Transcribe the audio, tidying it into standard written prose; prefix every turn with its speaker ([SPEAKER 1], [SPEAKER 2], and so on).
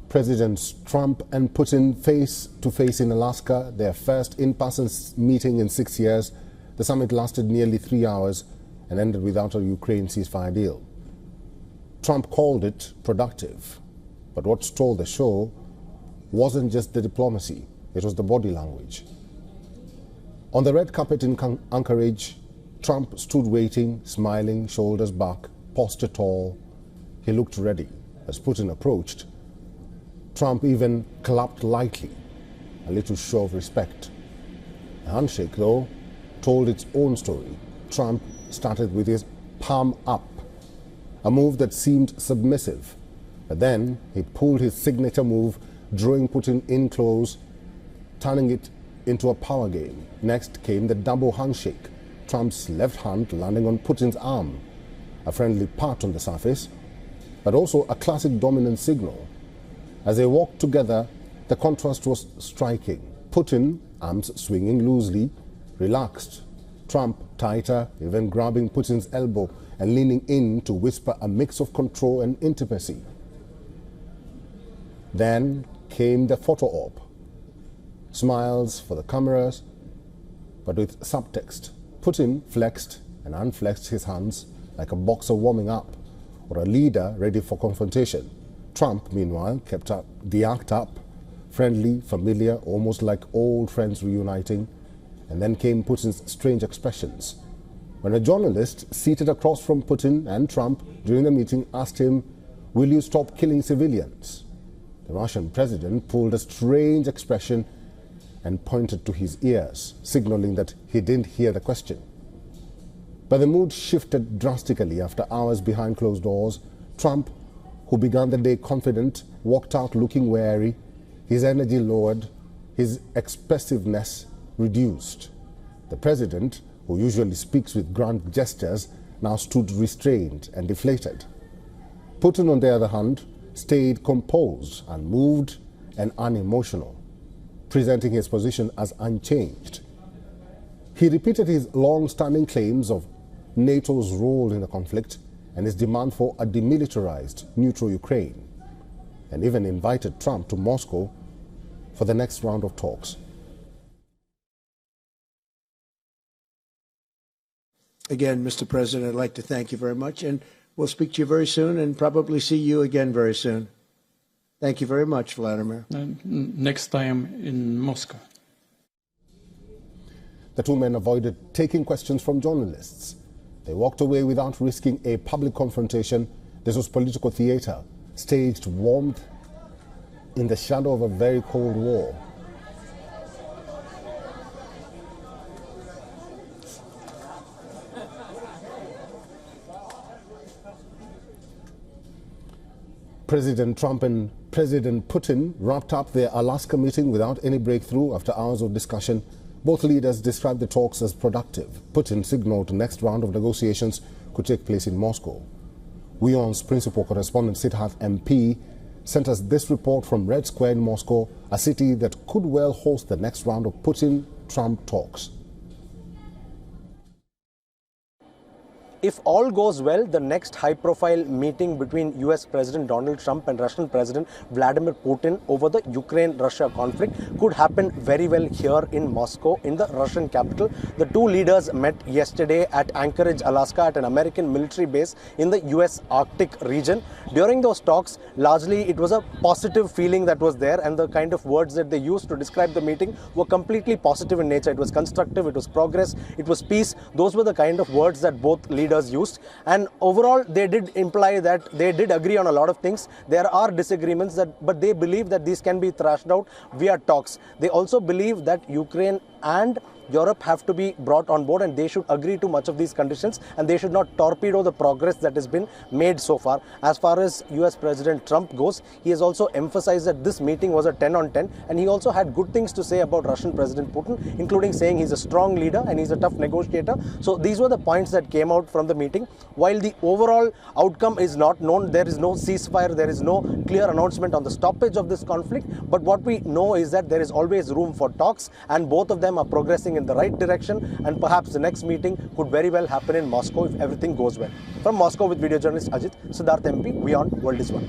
[SPEAKER 1] Presidents Trump and Putin face to face in Alaska, their first in-person meeting in 6 years. The summit lasted nearly 3 hours and ended without a Ukraine ceasefire deal. Trump called it productive, but what stole the show wasn't just the diplomacy, it was the body language. On the red carpet in Anchorage, Trump stood waiting, smiling, shoulders back, posture tall. He looked ready. As Putin approached, Trump even clapped lightly, a little show of respect. The handshake, though, told its own story. Trump started with his palm up, a move that seemed submissive. But then he pulled his signature move, drawing Putin in close, turning it into a power game. Next came the double handshake, Trump's left hand landing on Putin's arm, a friendly pat on the surface, but also a classic dominant signal. As they walked together, the contrast was striking. Putin, arms swinging loosely, relaxed. Trump tighter, even grabbing Putin's elbow and leaning in to whisper a mix of control and intimacy. Then came the photo op. Smiles for the cameras, but with subtext. Putin flexed and unflexed his hands like a boxer warming up or a leader ready for confrontation. Trump, meanwhile, kept up the act up, friendly, familiar, almost like old friends reuniting. And then came Putin's strange expressions. When a journalist seated across from Putin and Trump during the meeting asked him, "Will you stop killing civilians?" the Russian president pulled a strange expression and pointed to his ears, signaling that he didn't hear the question. But the mood shifted drastically after hours behind closed doors. Trump, who began the day confident, walked out looking wary, his energy lowered, his expressiveness reduced. The president, who usually speaks with grand gestures, now stood restrained and deflated. Putin, on the other hand, stayed composed, unmoved and unemotional, presenting his position as unchanged. He repeated his long-standing claims of NATO's role in the conflict and his demand for a demilitarized, neutral Ukraine, and even invited Trump to Moscow for the next round of talks.
[SPEAKER 2] Again, Mr. President, I'd like to thank you very much, and we'll speak to you very soon and probably see you again very soon. Thank you very much, Vladimir.
[SPEAKER 3] Next time in Moscow.
[SPEAKER 1] The two men avoided taking questions from journalists. They walked away without risking a public confrontation. This was political theater, staged warmth in the shadow of a very cold war. President Trump and President Putin wrapped up their Alaska meeting without any breakthrough after hours of discussion. Both leaders described the talks as productive. Putin signaled the next round of negotiations could take place in Moscow. WION's principal correspondent Siddharth MP sent us this report from Red Square in Moscow, a city that could well host the next round of Putin-Trump talks.
[SPEAKER 4] If all goes well, the next high-profile meeting between US President Donald Trump and Russian President Vladimir Putin over the Ukraine-Russia conflict could happen very well here in Moscow, in the Russian capital. The two leaders met yesterday at Anchorage, Alaska, at an American military base in the US Arctic region. During those talks, largely it was a positive feeling that was there, and the kind of words that they used to describe the meeting were completely positive in nature. It was constructive, it was progress, it was peace. Those were the kind of words that both leaders used, and overall they did imply that they did agree on a lot of things. There are disagreements, but they believe that these can be thrashed out via talks. They also believe that Ukraine and Europe have to be brought on board, and they should agree to much of these conditions, and they should not torpedo the progress that has been made so far. As far as US President Trump goes, he has also emphasized that this meeting was a 10 on 10, and he also had good things to say about Russian President Putin, including saying he's a strong leader and he's a tough negotiator. So these were the points that came out from the meeting. While the overall outcome is not known, there is no ceasefire, there is no clear announcement on the stoppage of this conflict, but what we know is that there is always room for talks, and both of them are progressing in the right direction, and perhaps the next meeting could very well happen in Moscow if everything goes well. From Moscow with video journalist Ajit, Siddharth MP, WION World is One.